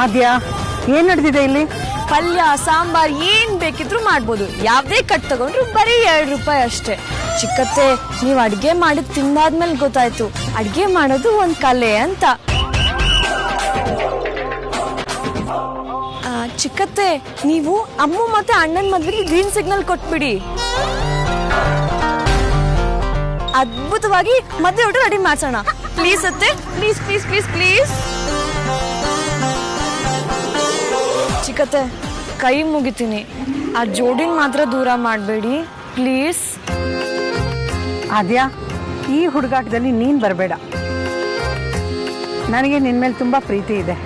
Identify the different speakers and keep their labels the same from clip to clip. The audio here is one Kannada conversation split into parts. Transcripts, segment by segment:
Speaker 1: ಆದ್ಯಾ, ಏನ್ ನಡೆದಿದೆ ಇಲ್ಲಿ?
Speaker 2: ಪಲ್ಯ ಸಾಂಬಾರ್ ಏನ್ ಬೇಕಿದ್ರು ಮಾಡ್ಬೋದು. ಯಾವ್ದೇ ಕಟ್ ತಗೊಂಡ್ರು ಬರೀ 2 ರೂಪಾಯಿ ಅಷ್ಟೇ. ಚಿಕ್ಕತ್ತೆ, ನೀವ್ ಅಡ್ಗೆ ಮಾಡಿ ತಿಂದಾದ್ಮೇಲೆ ಗೊತ್ತಾಯ್ತು ಅಡ್ಗೆ ಮಾಡೋದು ಒಂದ್ ಕಲೆ ಅಂತ. ಚಿಕ್ಕತ್ತೆ, ನೀವು ಅಮ್ಮ ಮತ್ತೆ ಅಣ್ಣನ ಮದ್ವೆಗೆ ಗ್ರೀನ್ ಸಿಗ್ನಲ್ ಕೊಟ್ಬಿಡಿ. ಅದ್ಭುತವಾಗಿ ಮದ್ವೆ ಊಟ ರೆಡಿ ಮಾಡ್ಸೋಣ. ಪ್ಲೀಸ್ ಅತ್ತೆ, ಪ್ಲೀಸ್ ಪ್ಲೀಸ್ ಪ್ಲೀಸ್ ಪ್ಲೀಸ್. ಚಿಕ್ಕತ್ತೆ, ಕೈ ಮುಗಿತೀನಿ, ಆ ಜೋಡಿನ ಮಾತ್ರ ದೂರ ಮಾಡಬೇಡಿ ಪ್ಲೀಸ್.
Speaker 1: ಆದ್ಯಾ, ಈ ಹುಡುಗಾಟದಲ್ಲಿ ನೀನ್ ಬರಬೇಡ. ನನಗೆ ನಿನ್ ಮೇಲೆ ತುಂಬಾ ಪ್ರೀತಿ ಇದೆ,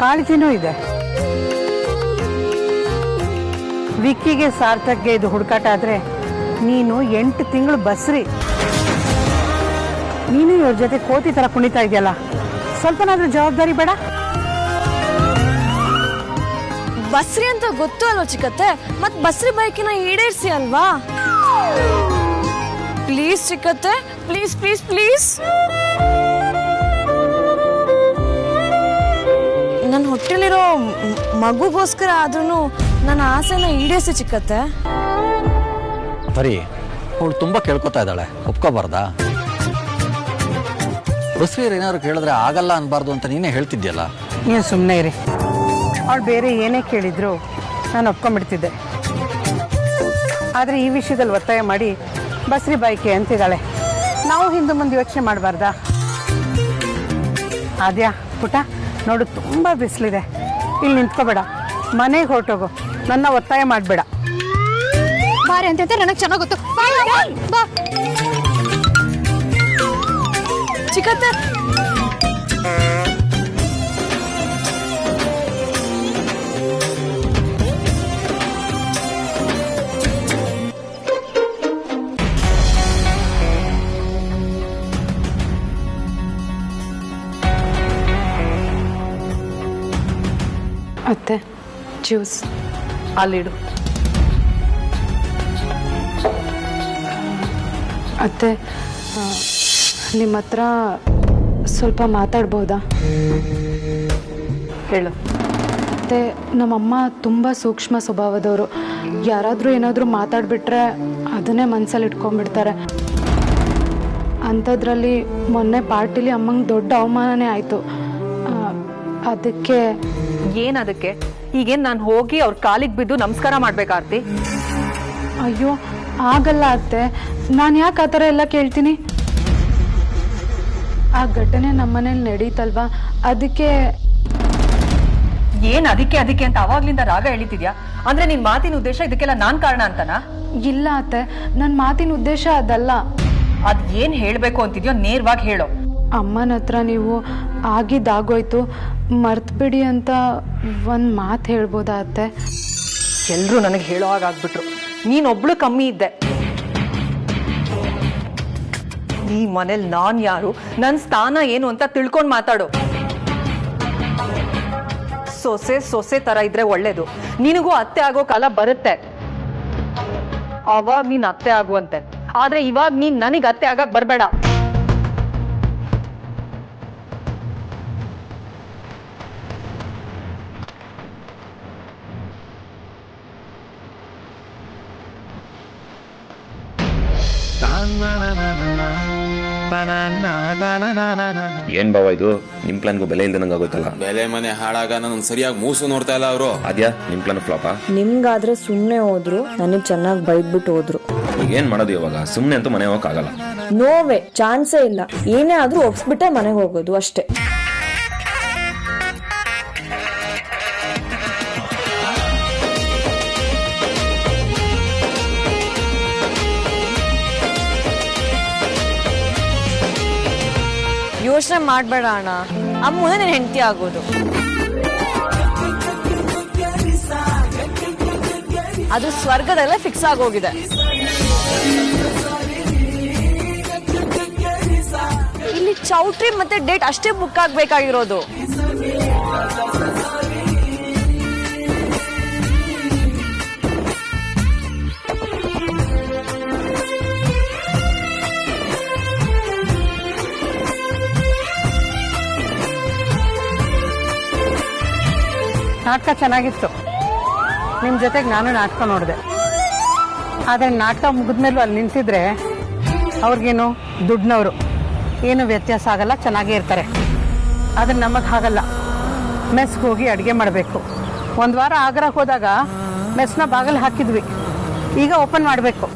Speaker 1: ಕಾಳಜಿನೂ ಇದೆ. ವಿಕ್ಕಿಗೆ ಸಾರ್ಥಕ್ಗೆ ಇದು ಹುಡುಕಾಟ ಆದ್ರೆ ನೀನು 8 ತಿಂಗಳು ಬಸ್ರಿ. ನೀನು ಇವ್ರ ಜೊತೆ ಕೋತಿ ತರ ಕುಣಿತಾ ಇದೆಯಲ್ಲ, ಸ್ವಲ್ಪನಾದ್ರೂ ಜವಾಬ್ದಾರಿ ಬೇಡ?
Speaker 2: ಬಸ್ರಿ ಅಂತ ಗೊತ್ತು ಅಲ್ವಾ ಚಿಕ್ಕತ್ತೆ, ಮತ್ ಬಸ್ರಿ ಬೈಕಿನ ಈಡೇರಿಸಿ ಅಲ್ವಾ. ಪ್ಲೀಸ್ ಚಿಕ್ಕತ್ತೆ, ಪ್ಲೀಸ್ ಪ್ಲೀಸ್ ಪ್ಲೀಸ್. ನನ್ನ ಹೊಟ್ಟೆಲಿರೋ ಮಗುಗೋಸ್ಕರ ಆದ್ರೂ ನನ್ನ ಆಸೆನ ಈಡೇರಿಸಿ ಚಿಕ್ಕತ್ತೆ.
Speaker 3: ಬರೀ ಅವಳು ತುಂಬಾ ಕೇಳ್ಕೊತಾ ಇದ್ದಾಳೆ, ಒಪ್ಕೋಬಾರ್ದಾ? ಬಸ್ರೀರ್ ಏನಾದ್ರು ಕೇಳಿದ್ರೆ ಆಗಲ್ಲ ಅನ್ಬಾರ್ದು ಅಂತ ನೀನೇ ಹೇಳ್ತಿದ್ಯಲ್ಲ.
Speaker 1: ನೀವು ಸುಮ್ಮನೆ ಇರಿ. ಅವಳು ಬೇರೆ ಏನೇ ಕೇಳಿದ್ರು ನಾನು ಒಪ್ಕೊಂಡ್ಬಿಡ್ತಿದ್ದೆ. ಆದರೆ ಈ ವಿಷಯದಲ್ಲಿ ಒತ್ತಾಯ ಮಾಡಿ ಬಸ್ರಿ ಬೈಕೆ ಅಂತಿದ್ದಾಳೆ. ನಾವು ಹಿಂದೆ ಮುಂದೆ ಯೋಚನೆ ಮಾಡಬಾರ್ದಾ? ಆದ್ಯಾ ಪುಟ, ನೋಡು ತುಂಬ ಬಿಸಿಲಿದೆ, ಇಲ್ಲಿ ನಿಂತ್ಕೋಬೇಡ, ಮನೆಗೆ ಹೊರಟೋಗು, ನನ್ನ ಒತ್ತಾಯ ಮಾಡಬೇಡ.
Speaker 2: ಬಾರಿ ಅಂತ ನನಗೆ ಚೆನ್ನಾಗಿ ಗೊತ್ತು. ಚಿಕ್ಕತ್ತೆ,
Speaker 4: ಅತ್ತೆ, ಜ್ಯೂಸ್
Speaker 1: ಅಲ್ಲಿಡು.
Speaker 4: ಅತ್ತೆ, ನಿಮ್ಮ ಹತ್ರ ಸ್ವಲ್ಪ ಮಾತಾಡ್ಬೋದಾ?
Speaker 1: ಹೇಳು.
Speaker 4: ಅತ್ತೆ, ನಮ್ಮಮ್ಮ ತುಂಬ ಸೂಕ್ಷ್ಮ ಸ್ವಭಾವದವರು. ಯಾರಾದರೂ ಏನಾದರೂ ಮಾತಾಡಿಬಿಟ್ರೆ ಅದನ್ನೇ ಮನಸ್ಸಲ್ಲಿ ಇಟ್ಕೊಂಡ್ಬಿಡ್ತಾರೆ. ಅಂಥದ್ರಲ್ಲಿ ಮೊನ್ನೆ ಪಾರ್ಟಿಲಿ ಅಮ್ಮಂಗೆ ದೊಡ್ಡ ಅವಮಾನನೇ ಆಯಿತು. ಅದಕ್ಕೆ.
Speaker 5: ಏನದಕ್ಕೆ? ಈಗೇನು ನಾನು ಹೋಗಿ ಅವ್ರ ಕಾಲಿಗೆ ಬಿದ್ದು ನಮಸ್ಕಾರ ಮಾಡ್ಬೇಕಾರ್ತಿ?
Speaker 4: ಅಯ್ಯೋ, ಆಗಲ್ಲ ಅತ್ತೆ, ನಾನು ಯಾಕೆ ಆ ಥರ ಎಲ್ಲ ಕೇಳ್ತೀನಿ? ಆ ಘಟನೆ ನಮ್ಮನೇಲಿ ನಡೀತಲ್ವಾ, ಅದಕ್ಕೆ.
Speaker 5: ಏನ್ ಅದಕ್ಕೆ ಅದಕ್ಕೆ ಅಂತ ಅವಾಗ್ಲಿಂದ ರಾಗ ಎಳಿತಿದ್ಯಾ? ಅಂದ್ರೆ ನಿನ್ ಮಾತಿನ ಉದ್ದೇಶ ಇದಕ್ಕೆಲ್ಲ ನಾನ್ ಕಾರಣ ಅಂತನಾ?
Speaker 4: ಇಲ್ಲ ಅತ್ತೆ, ನನ್ನ ಮಾತಿನ ಉದ್ದೇಶ ಅದಲ್ಲ.
Speaker 5: ಅದ್ ಏನ್ ಹೇಳ್ಬೇಕು ಅಂತಿದ್ಯೋ ನೇರವಾಗಿ ಹೇಳೋ.
Speaker 4: ಅಮ್ಮನ ಹತ್ರ ನೀವು ಆಗಿದ್ದಾಗೋಯ್ತು, ಮರ್ತ್ಬಿಡಿ ಅಂತ ಒಂದು ಮಾತು ಹೇಳ್ಬೋದಾ ಅತ್ತೆ?
Speaker 5: ಎಲ್ರು ನನಗೆ ಹೇಳೋ ಹಾಗಾಗ್ಬಿಟ್ರು. ನೀನೊಬ್ಳು ಕಮ್ಮಿ ಇದ್ದೆ. ಈ ಮನೇಲಿ ನಾನ್ ಯಾರು, ನನ್ನ ಸ್ಥಾನ ಏನು ಅಂತ ತಿಳ್ಕೊಂಡ್ ಮಾತಾಡು. ಸೊಸೆ ಸೊಸೆ ತರ ಇದ್ರೆ ಒಳ್ಳೇದು. ನಿನಗೂ ಅತ್ತೆ ಆಗೋ ಕಾಲ ಬರುತ್ತೆ, ಅವಾಗ ನೀನ್ ಅತ್ತೆ ಆಗುವಂತೆ. ಆದ್ರೆ ಇವಾಗ ನೀನ್ ನನಗ್ ಅತ್ತೆ ಆಗಕ್ ಬರ್ಬೇಡ.
Speaker 6: ಏನ್ ಬಾವ ಇದು? ನಿಮ್ ಪ್ಲಾನ್ಗೂ ಬೆಲೆ ಇಲ್ದ ನಂಗೆ ಆಗೋಯ್ತಲ್ಲ.
Speaker 7: ಬೆಲೆ ಮನೆ ಹಾಳಾಗ ನಾನು ಸರಿಯಾಗಿ ಮೂಸು ನೋಡ್ತಾ ಇಲ್ಲ ಅವರು.
Speaker 6: ಅದ್ಯಾ, ನಿಮ್ ಪ್ಲಾನ್ ಫ್ಲಾಪಾ?
Speaker 2: ನಿಮ್ಗಾದ್ರೆ ಸುಮ್ಮನೆ ಹೋದ್ರು, ನನಗ್ ಚೆನ್ನಾಗಿ ಬೈದ್ಬಿಟ್ಟು ಹೋದ್ರು.
Speaker 6: ಈಗ ಏನ್ ಮಾಡೋದು ಇವಾಗ? ಸುಮ್ನೆ ಅಂತೂ ಮನೆ ಹೋಗಕ್ ಆಗಲ್ಲ.
Speaker 2: ನೋವೇ, ಚಾನ್ಸೇ ಇಲ್ಲ. ಏನೇ ಆದ್ರೂ ಒಪ್ಸ್ಬಿಟ್ಟೆ ಮನೆಗೆ ಹೋಗೋದು ಅಷ್ಟೇ. ಯೋಚನೆ ಮಾಡ್ಬೇಡ ಅಣ್ಣ, ಅಮ್ಮನೇ ನೀನ್ ಹೆಂಡತಿ ಆಗೋದು. ಅದು ಸ್ವರ್ಗದಲ್ಲೇ ಫಿಕ್ಸ್ ಆಗೋಗಿದೆ. ಇಲ್ಲಿ ಚೌಟ್ರಿ ಮತ್ತೆ ಡೇಟ್ ಅಷ್ಟೇ ಬುಕ್ ಆಗ್ಬೇಕಾಗಿರೋದು.
Speaker 1: ನಾಟಕ ಚೆನ್ನಾಗಿತ್ತು. ನಿಮ್ಮ ಜೊತೆಗೆ ನಾನು ನಾಟಕ ನೋಡಿದೆ. ಆದರೆ ನಾಟಕ ಮುಗಿದ್ಮೇಲೂ ಅಲ್ಲಿ ನಿಂತಿದ್ರೆ ಅವ್ರಿಗೇನು ದುಡ್ಡಿನವರು, ಏನು ವ್ಯತ್ಯಾಸ ಆಗಲ್ಲ, ಚೆನ್ನಾಗೇ ಇರ್ತಾರೆ. ಆದರೆ ನಮಗೆ ಹಾಗಲ್ಲ. ಮೆಸ್ಗೆ ಹೋಗಿ ಅಡುಗೆ ಮಾಡಬೇಕು. ಒಂದು ವಾರ ಆಗ್ರಾಕ್ಕೆ ಹೋದಾಗ ಮೆಸ್ನ ಬಾಗಿಲು ಹಾಕಿದ್ವಿ, ಈಗ ಓಪನ್ ಮಾಡಬೇಕು.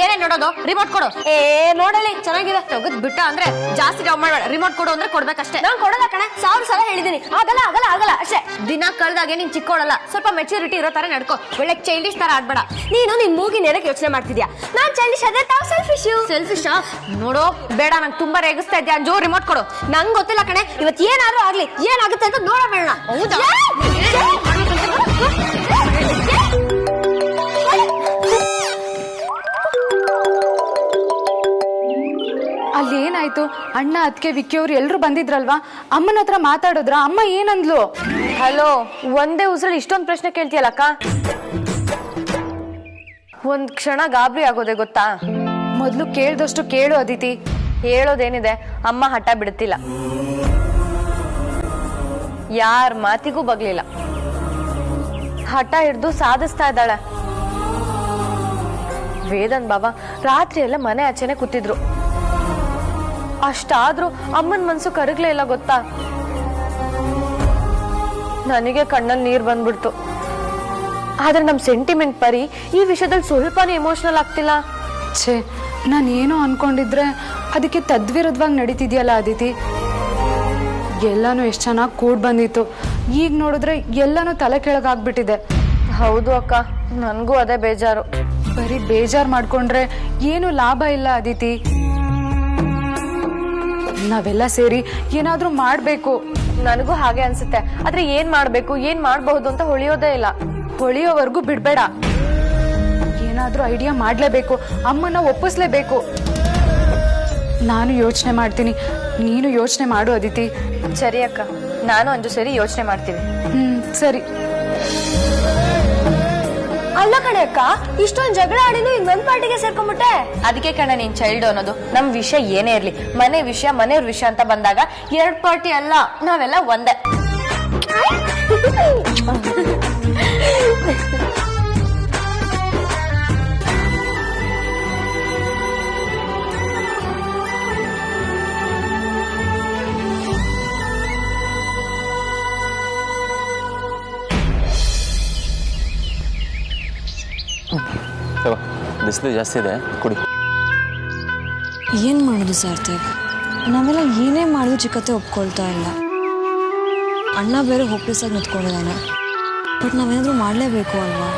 Speaker 8: ಏನೇ ನೋಡೋದು? ರಿಮೋಟ್ ಕೊಡು. ನೋಡಲಿ ಚೆನ್ನಾಗಿದೆ. ತೆಗೆದ್ ಬಿಟ್ಟ ಅಂದ್ರೆ ಜಾಸ್ತಿ ಡೌನ್ ಮಾಡಬೇಡ. ರಿಮೋಟ್ ಕೊಡು ಅಂದ್ರೆ ಕೊಡ್ಬೇಕಷ್ಟೇ. ನಾನ್ ಕೊಡಲ್ಲ ಕಣೆ, 1000 ಸಲ ಹೇಳಿದೀನಿ. ಆಗಲ್ಲ ಅಷ್ಟೇ. ದಿನ ಕಳ್ದಾಗೆ ನೀನ್ ಚಿಕ್ಕೋಳಲ್ಲ, ಸ್ವಲ್ಪ ಮೆಚೂರಿಟಿ ಇರೋ ತರ ನಡ್ಕೋ. ಒಳ್ಳೆ ಚೈಲ್ಡಿಶ್ ತರ ಆಡ್ಬೇಡ. ನೀನು ನಿನ್ ಮೂಗಿನ ಏನಕ್ಕೆ ಯೋಚನೆ ಮಾಡ್ತಿದ್ಯಾ? ನಾನ್ ಚೈಲ್ಡಿಶ್ ಅದೇ, ತಾವ್ ಸೆಲ್ಫಿಶಾ? ನೋಡು ಬೇಡ, ನಂಗೆ ತುಂಬಾ ರೇಗಿಸ್ತಾ ಇದ್ಯಾ. ಅಂಜು ರಿಮೋಟ್ ಕೊಡು. ನಂಗೆ ಗೊತ್ತಿಲ್ಲ ಕಣೆ, ಇವತ್ತು ಏನಾದ್ರೂ ಆಗ್ಲಿ, ಏನಾಗುತ್ತೆ ಅಂತ ನೋಡಬೇಡ. ಹೌದಾ?
Speaker 4: ಅಲ್ಲಿ ಏನಾಯ್ತು? ಅಣ್ಣ ಅದಕ್ಕೆ ವಿಕ್ಕಿ ಅವ್ರು ಎಲ್ರು ಬಂದಿದ್ರಲ್ವಾ? ಅಮ್ಮನ ಹತ್ರ ಮಾತಾಡಿದ್ರ? ಅಮ್ಮ ಏನಂದ್ಲು?
Speaker 2: ಹಲೋ, ಒಂದೇ ಉಸಿರಲ್ಲಿ ಇಷ್ಟೊಂದು ಪ್ರಶ್ನೆ ಕೇಳ್ತೀಯಲ್ಲಕ್ಕ? ಒಂದ್ ಕ್ಷಣ ಗಾಬರಿ ಆಗೋದೆ ಗೊತ್ತಾ?
Speaker 4: ಮೊದ್ಲು ಕೇಳ್ದಷ್ಟು ಕೇಳು ಅದಿತಿ.
Speaker 2: ಹೇಳೋದೇನಿದೆ, ಅಮ್ಮ ಹಠ ಬಿಡುತ್ತಿಲ್ಲ, ಯಾರ ಮಾತಿಗೂ ಬಗ್ಲಿಲ್ಲ, ಹಠ ಹಿಡ್ದು ಸಾಧಿಸ್ತಾ ಇದ್ದಾಳೆ. ವೇದನ್ ಬಾಬಾ ರಾತ್ರಿ ಎಲ್ಲ ಮನೆ ಆಚೆನೆ ಕೂತಿದ್ರು. ಅಷ್ಟಾದ್ರೂ ಅಮ್ಮನ ಮನ್ಸು ಕರಗ್ಲೇ ಇಲ್ಲ ಗೊತ್ತಾ? ನನಗೆ ಕಣ್ಣಲ್ಲಿ ನೀರ್ ಬಂದ್ಬಿಡ್ತು. ಆದ್ರೆ ನಮ್ ಸೆಂಟಿಮೆಂಟ್ ಪರಿ ಈ ವಿಷಯದಲ್ಲಿ ಸ್ವಲ್ಪನೂ ಎಮೋಷನಲ್ ಆಗ್ತಿಲ್ಲ.
Speaker 4: ಛೇ, ನಾನೇನೋ ಅನ್ಕೊಂಡಿದ್ರೆ ಅದಕ್ಕೆ ತದ್ವಿರುದ್ಧವಾಗಿ ನಡೀತಿದ್ಯಲ್ಲ ಅದಿತಿ. ಎಲ್ಲಾನು ಎಷ್ಟು ಚೆನ್ನಾಗಿ ಕೂಡ್ ಬಂದಿತ್ತು, ಈಗ ನೋಡಿದ್ರೆ ಎಲ್ಲಾನು ತಲೆ ಕೆಳಗಾಗ್ಬಿಟ್ಟಿದೆ.
Speaker 2: ಹೌದು ಅಕ್ಕ, ನನ್ಗೂ ಅದೇ ಬೇಜಾರು.
Speaker 4: ಬರೀ ಬೇಜಾರ್ ಮಾಡ್ಕೊಂಡ್ರೆ ಏನು ಲಾಭ ಇಲ್ಲ ಅದಿತಿ. ನಾವೆಲ್ಲ ಸೇರಿ ಏನಾದ್ರೂ ಮಾಡ್ಬೇಕು.
Speaker 2: ನನಗೂ ಹಾಗೆ ಅನ್ಸುತ್ತೆ. ಆದ್ರೆ ಏನ್ ಮಾಡ್ಬೇಕು, ಏನ್ ಮಾಡ್ಬಹುದು ಅಂತ ಹೊಳಿಯೋದೇ ಇಲ್ಲ.
Speaker 4: ಹೊಳಿಯೋವರೆಗೂ ಬಿಡ್ಬೇಡ. ಏನಾದ್ರೂ ಐಡಿಯಾ ಮಾಡ್ಲೇಬೇಕು, ಅಮ್ಮನ ಒಪ್ಪಿಸ್ಲೇಬೇಕು. ನಾನು ಯೋಚನೆ ಮಾಡ್ತೀನಿ, ನೀನು ಯೋಚನೆ ಮಾಡು ಅದಿತಿ.
Speaker 2: ಸರಿ ಅಕ್ಕ, ನಾನು ಅಂಜು ಸೇರಿ ಯೋಚನೆ ಮಾಡ್ತೀವಿ.
Speaker 4: ಸರಿ.
Speaker 2: ಅಲ್ಲ ಕಣೆ ಅಕ್ಕ, ಇಷ್ಟೊಂದ್ ಜಗಳ ಆಡಿನೂ ಈಗ ನನ್ ಪಾರ್ಟಿಗೆ ಸೇರ್ಕೊಂಡ್ಬಿಟ್ಟೆ. ಅದಕ್ಕೆ ಕಣ ನೀನ್ ಚೈಲ್ಡ್ ಅನ್ನೋದು. ನಮ್ ವಿಷಯ ಏನೇ ಇರ್ಲಿ, ಮನೆ ವಿಷಯ ಮನೆಯವ್ರ ವಿಷಯ ಅಂತ ಬಂದಾಗ 2 ಪಾರ್ಟಿ ಅಲ್ಲ, ನಾವೆಲ್ಲ ಒಂದೇ.
Speaker 6: ಬಿಸಿಲು ಜಾಸ್ತಿ ಇದೆ, ಕುಡಿ.
Speaker 2: ಏನ್ ಮಾಡುದು ಸಾರ್ಥಕ್? ನಾವೆಲ್ಲ ಏನೇ ಮಾಡಿದ್ರು ಚಿಕ್ಕತ್ತೆ ಒಪ್ಕೊಳ್ತಾ ಇಲ್ಲ. ಅಣ್ಣ ಬೇರೆ ಹೋಪ್ಲೆಸ್ ಆಗಿ ನಿಂತ್ಕೊಂಡಿದ್ದಾನೆ. ಬಟ್ ನಾವೇನಾದ್ರೂ ಮಾಡ್ಲೇಬೇಕು ಅಲ್ವಾ?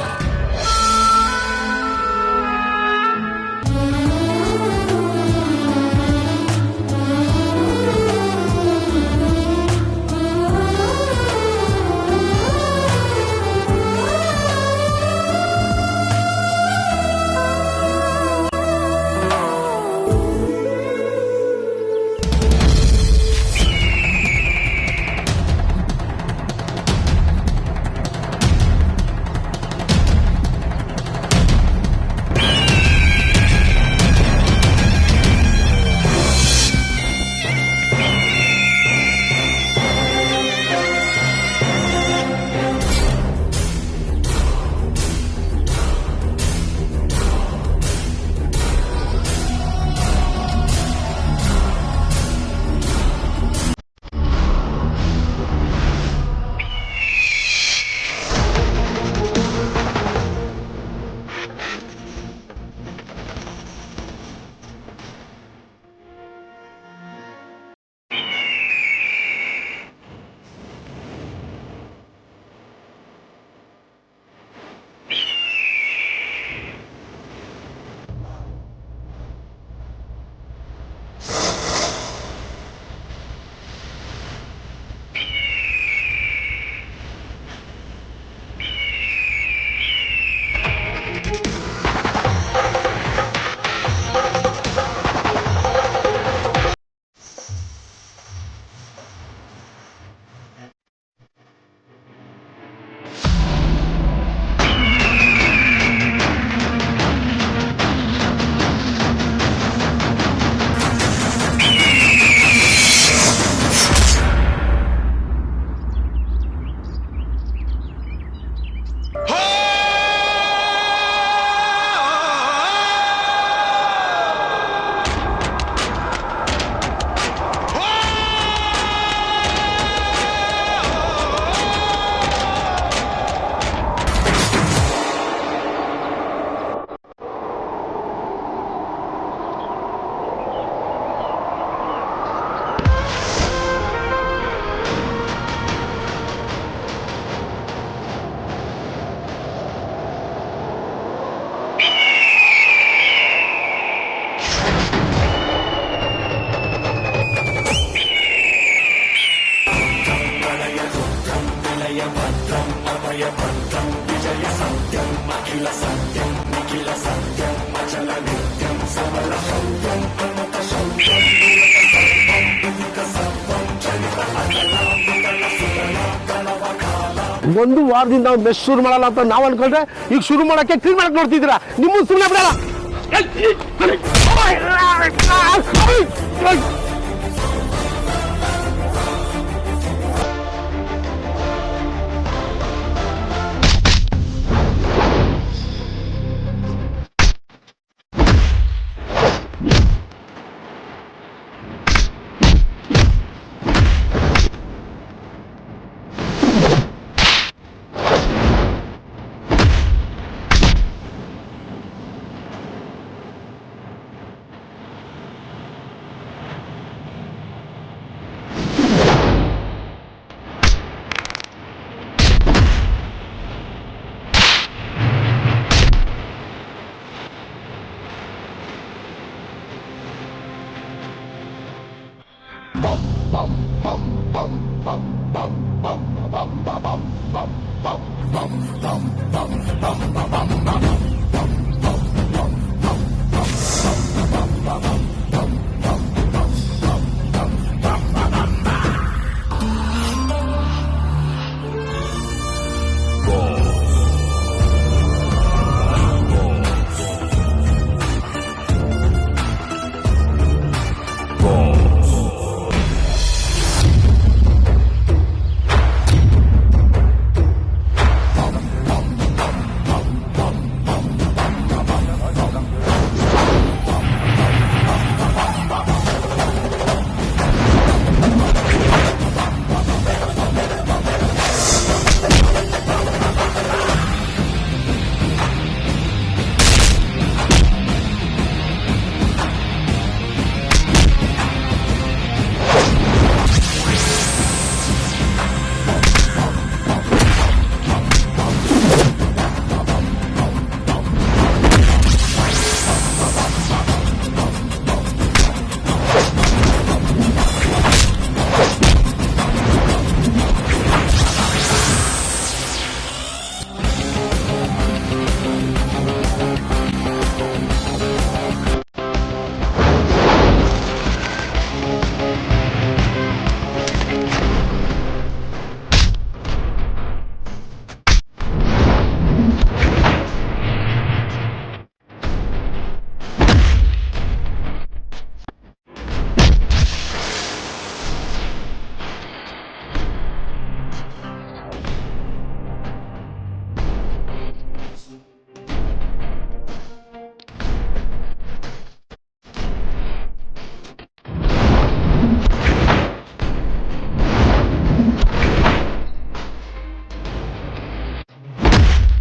Speaker 9: ಒಂದು ವಾರದಿಂದ ಮೆಸ್ ಶುರು ಮಾಡಲ್ಲ ಅಂತ ನಾವು ಅನ್ಕೊಂಡ್ರೆ ಈಗ ಶುರು ಮಾಡಕ್ಕೆ ಕ್ಲೀನ್ ಮಾಡಕ್ ನೋಡ್ತಿದ್ದೀರಾ. ನಿಮ್ಮ ಸುಮ್ಮನೆ ಬಿಡಲ್ಲ.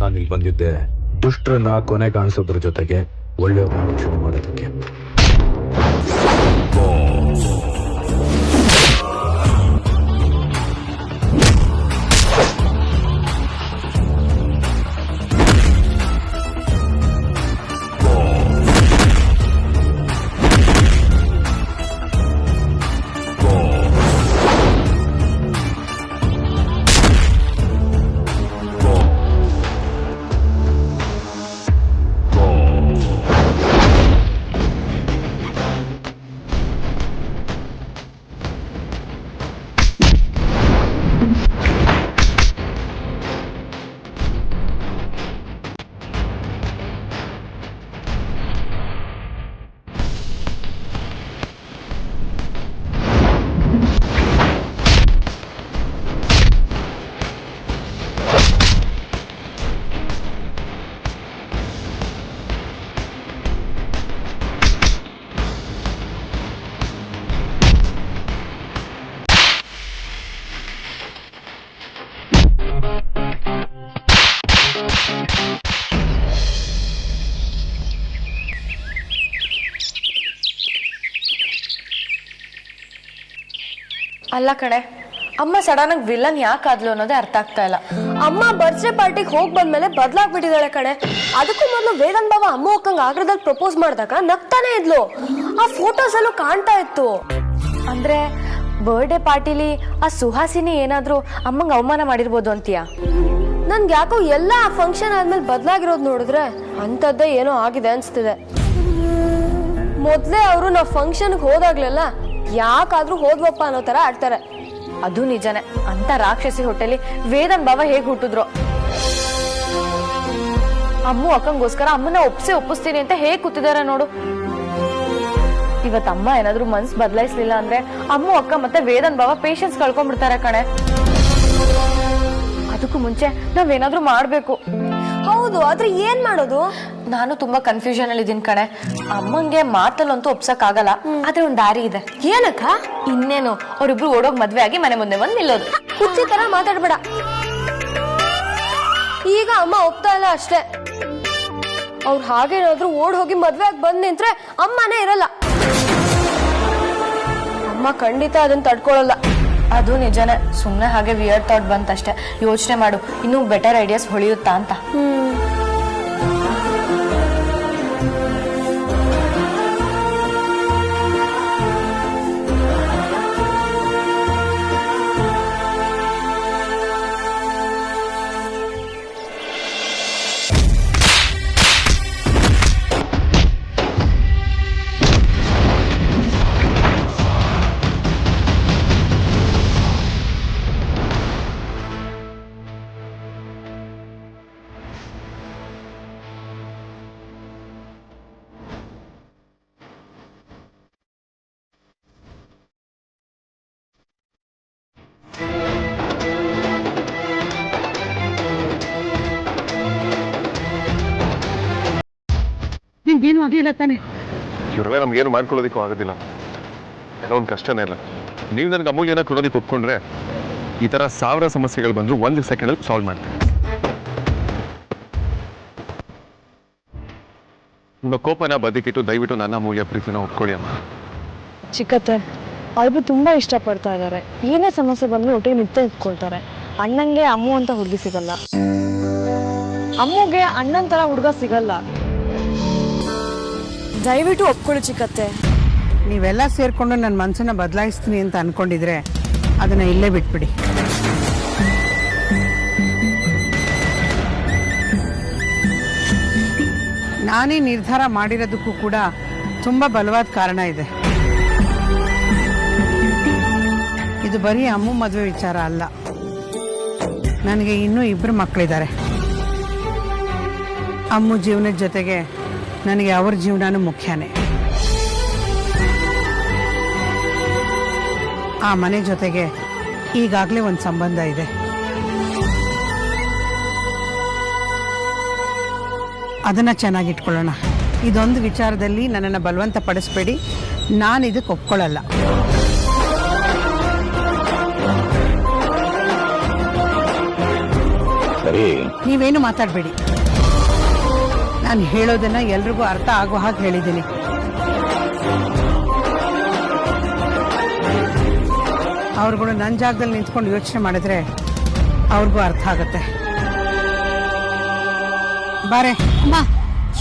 Speaker 10: ನಾನು ಇಲ್ಲಿ ಬಂದಿದ್ದೆ ದುಷ್ಟರನ್ನ ಕೊನೆ ಕಾಣಿಸೋದ್ರ ಜೊತೆಗೆ ಒಳ್ಳೆಯವ್ರನ್ನ ರಕ್ಷಣೆ ಮಾಡೋದಕ್ಕೆ.
Speaker 8: ಅಲ್ಲ ಕಣೆ, ಅಮ್ಮ ಸಡನ್ ಆಗಿ ವಿಲನ್ ಯಾಕಾದ್ಲು ಅನ್ನೋದೇ ಅರ್ಥ ಆಗ್ತಾ ಇಲ್ಲ. ಅಮ್ಮ ಬರ್ತ್ಡೇ ಪಾರ್ಟಿಗೆ ಹೋಗಿ ಬಂದ್ಮೇಲೆ ಬದಲಾಗ್ಬಿಟ್ಟಿದ್ದಾಳೆ ಕಣೆ. ಅದಕ್ಕೂ ಮೊದಲು ವೇದನ್ ಬಾವ ಅಮ್ಮ ಹೋಗಂಗ್ ಆಗ್ರದಲ್ಲಿ ಪ್ರಪೋಸ್ ಮಾಡಿದಾಗ ನಗ್ತಾನೆ ಇದ್ಲು. ಆ ಫೋಟೋಸ್ ಅಲ್ಲೂ ಕಾಣ್ತಾ ಇತ್ತು. ಅಂದ್ರೆ ಬರ್ಡೇ ಪಾರ್ಟಿಲಿ ಆ ಸುಹಾಸಿನಿ ಏನಾದ್ರೂ ಅಮ್ಮಂಗ್ ಅವಮಾನ ಮಾಡಿರ್ಬೋದು ಅಂತೀಯಾ? ನನ್ಗೆ ಯಾಕೋ ಎಲ್ಲ ಫಂಕ್ಷನ್ ಆದ್ಮೇಲೆ ಬದಲಾಗಿರೋದು ನೋಡಿದ್ರೆ ಅಂಥದ್ದೇ ಏನೋ ಆಗಿದೆ ಅನ್ಸ್ತಿದೆ. ಮೊದ್ಲೇ ಅವರು ನಾವು ಫಂಕ್ಷನ್ಗೆ ಹೋದಾಗ್ಲೆಲ್ಲ ಯಾಕಾದ್ರೂ ಹೋದ್ವಪ್ಪ ಅನ್ನೋ ತರ ಆಡ್ತಾರೆ. ಅದು ನಿಜನೇ, ಅಂತ ರಾಕ್ಷಸಿ ಹೊಟ್ಟೆಲಿ ವೇದನ್ ಬಾವ ಹೇಗ್ ಹುಟ್ಟಿದ್ರು. ಅಮ್ಮು ಅಕ್ಕಂಗೋಸ್ಕರ ಅಮ್ಮನ ಒಪ್ಪಿಸ್ತೀನಿ ಅಂತ ಹೇಗ್ ಕೂತಿದಾರೆ ನೋಡು. ಇವತ್ ಅಮ್ಮ ಏನಾದ್ರೂ ಮನ್ಸ್ ಬದಲಾಯಿಸ್ಲಿಲ್ಲ ಅಂದ್ರೆ ಅಮ್ಮು ಅಕ್ಕ ಮತ್ತೆ ವೇದನ್ ಬಾವ ಪೇಷನ್ಸ್ ಕಳ್ಕೊಂಡ್ಬಿಡ್ತಾರೆ ಕಣೆ. ಅದಕ್ಕೂ ಮುಂಚೆ ನಾವೇನಾದ್ರೂ ಮಾಡ್ಬೇಕು. ಹೌದು, ಆದ್ರೆ ಏನ್ ಮಾಡೋದು? ನಾನು ತುಂಬಾ ಕನ್ಫ್ಯೂಷನ್ ಅಲ್ಲಿ ಇದೀನಿ ಕಣೆ. ಅಮ್ಮಂಗೆ ಮಾತಲ್ಲಂತೂ ಒಪ್ಸಕ್ ಆಗಲ್ಲ, ಆದ್ರೆ ಒಂದ್ ದಾರಿ ಇದೆ. ಏನಕ್ಕ? ಇನ್ನೇನು, ಅವ್ರಿಬ್ರು ಓಡೋಗ್ ಮದ್ವೆ ಆಗಿ ಮನೆ ಮುಂದೆ ಬಂದ್ ನಿಲ್ಲೋದು. ಹುಚ್ಚಿ ತರ ಮಾತಾಡ್ಬೇಡ. ಈಗ ಅಮ್ಮ ಒಪ್ತಾ ಇಲ್ಲ ಅಷ್ಟೇ. ಅವ್ರು ಹಾಗೇನಾದ್ರೂ ಓಡ್ ಹೋಗಿ ಮದ್ವೆ ಆಗಿ ಬಂದ್ ನಿಂತ್ರೆ ಅಮ್ಮನೇ ಇರಲ್ಲ. ಅಮ್ಮ ಖಂಡಿತ ಅದನ್ನ ತಡ್ಕೊಳಲ್ಲ. ಅದು ನಿಜನೇ. ಸುಮ್ನೆ ಹಾಗೆ ವಿಯರ್ಡ್ ಥಾಟ್ ಬಂತಷ್ಟೇ. ಯೋಚನೆ ಮಾಡು, ಇನ್ನೂ ಬೆಟರ್ ಐಡಿಯಾಸ್ ಹೊಳಿಯುತ್ತಾ ಅಂತ.
Speaker 1: ನಿಮ್ಗೇನು ಆಗಿಲ್ಲ ತಾನೆ?
Speaker 11: ಇವ್ರಲ್ಲ ನಮ್ಗೇನು ಮಾಡ್ಕೊಳ್ಳೋದಕ್ಕೂ ಆಗೋದಿಲ್ಲ. ಏನೋ ಒಂದು ಕಷ್ಟನೇ ಇಲ್ಲ. ನೀವು ನನಗೆ ಅಮೂಲ್ಯನ ಕೊಡೋದಕ್ಕೆ ಒಪ್ಕೊಂಡ್ರೆ ಈ ಥರ 1000 ಸಮಸ್ಯೆಗಳು ಬಂದರೂ 1 ಸೆಕೆಂಡಲ್ಲಿ ಸಾಲ್ವ್ ಮಾಡ್ತೀನಿ. ನಿಮ್ಮ ಕೋಪನ ಬದಿಕಿಟ್ಟು ದಯವಿಟ್ಟು ನನ್ನ ಅಮೂಲ್ಯ ಪ್ರೀತಿನ ಒಪ್ಕೊಳ್ಳಿ ಅಮ್ಮ.
Speaker 2: ಚಿಕ್ಕತ್ತೆ, ಅವ್ರು ತುಂಬಾ ಇಷ್ಟಪಡ್ತಾ ಇದ್ದಾರೆ. ಏನೇ ಸಮಸ್ಯೆ ಬಂದ್ರು ಒಟ್ಟಿಗೆ ನಿಂತೇ ಇಟ್ಕೊಳ್ತಾರೆ. ಅಣ್ಣಂಗೆ ಅಮ್ಮು ಅಂತ ಹುಡುಗಿ ಸಿಗಲ್ಲ, ಅಮ್ಮುಗೆ ಅಣ್ಣನ್ ತರ ಹುಡುಗ ಸಿಗಲ್ಲ. ದಯವಿಟ್ಟು ಒಪ್ಕೊಳ್ಳಿ ಚಿಕ್ಕತ್ತೆ.
Speaker 1: ನೀವೆಲ್ಲ ಸೇರ್ಕೊಂಡು ನನ್ನ ಮನಸ್ಸನ್ನ ಬದಲಾಯಿಸ್ತೀನಿ ಅಂತ ಅನ್ಕೊಂಡಿದ್ರೆ ಅದನ್ನ ಇಲ್ಲೇ ಬಿಟ್ಬಿಡಿ. ನಾನೇ ನಿರ್ಧಾರ ಮಾಡಿರೋದಕ್ಕೂ ಕೂಡ ತುಂಬಾ ಬಲವಾದ ಕಾರಣ ಇದೆ. ಇದು ಬರೀ ಅಮ್ಮು ಮದುವೆ ವಿಚಾರ ಅಲ್ಲ. ನನಗೆ ಇನ್ನೂ 2 ಮಕ್ಕಳಿದ್ದಾರೆ. ಅಮ್ಮು ಜೀವನದ ಜೊತೆಗೆ ನನಗೆ ಅವ್ರ ಜೀವನನೂ ಮುಖ್ಯನೇ. ಆ ಮನೆ ಜೊತೆಗೆ ಈಗಾಗಲೇ ಒಂದು ಸಂಬಂಧ ಇದೆ. ಅದನ್ನ ಚೆನ್ನಾಗಿಟ್ಕೊಳ್ಳೋಣ. ಇದೊಂದು ವಿಚಾರದಲ್ಲಿ ನನ್ನನ್ನು ಬಲವಂತ ಪಡಿಸ್ಬೇಡಿ. ನಾನು ಇದಕ್ಕೆ ಒಪ್ಕೊಳ್ಳಲ್ಲ. ನೀವೇನು ಮಾತಾಡಬೇಡಿ. ನಾನು ಹೇಳೋದನ್ನ ಎಲ್ರಿಗೂ ಅರ್ಥ ಆಗೋ ಹಾಗೆ ಹೇಳಿದ್ದೀನಿ. ಅವ್ರುಗಳು ನನ್ನ ಜಾಗದಲ್ಲಿ ನಿಂತ್ಕೊಂಡು ಯೋಚನೆ ಮಾಡಿದ್ರೆ ಅವ್ರಿಗೂ ಅರ್ಥ ಆಗುತ್ತೆ. ಬಾರೆ
Speaker 4: ಅಮ್ಮ,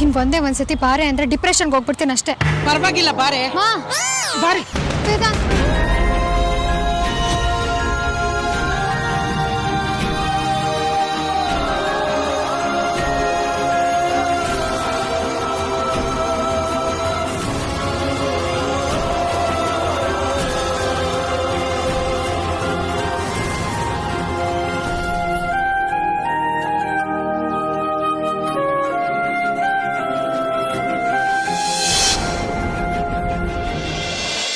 Speaker 4: ಇನ್ ಒಂದ್ಸತಿ ಬಾರೆ ಅಂದ್ರೆ ಡಿಪ್ರೆಷನ್ಗೆ ಹೋಗ್ಬಿಡ್ತೀನಿ ಅಷ್ಟೇ.
Speaker 1: ಪರವಾಗಿಲ್ಲ, ಬಾರೆ
Speaker 4: ಬಾರೆ.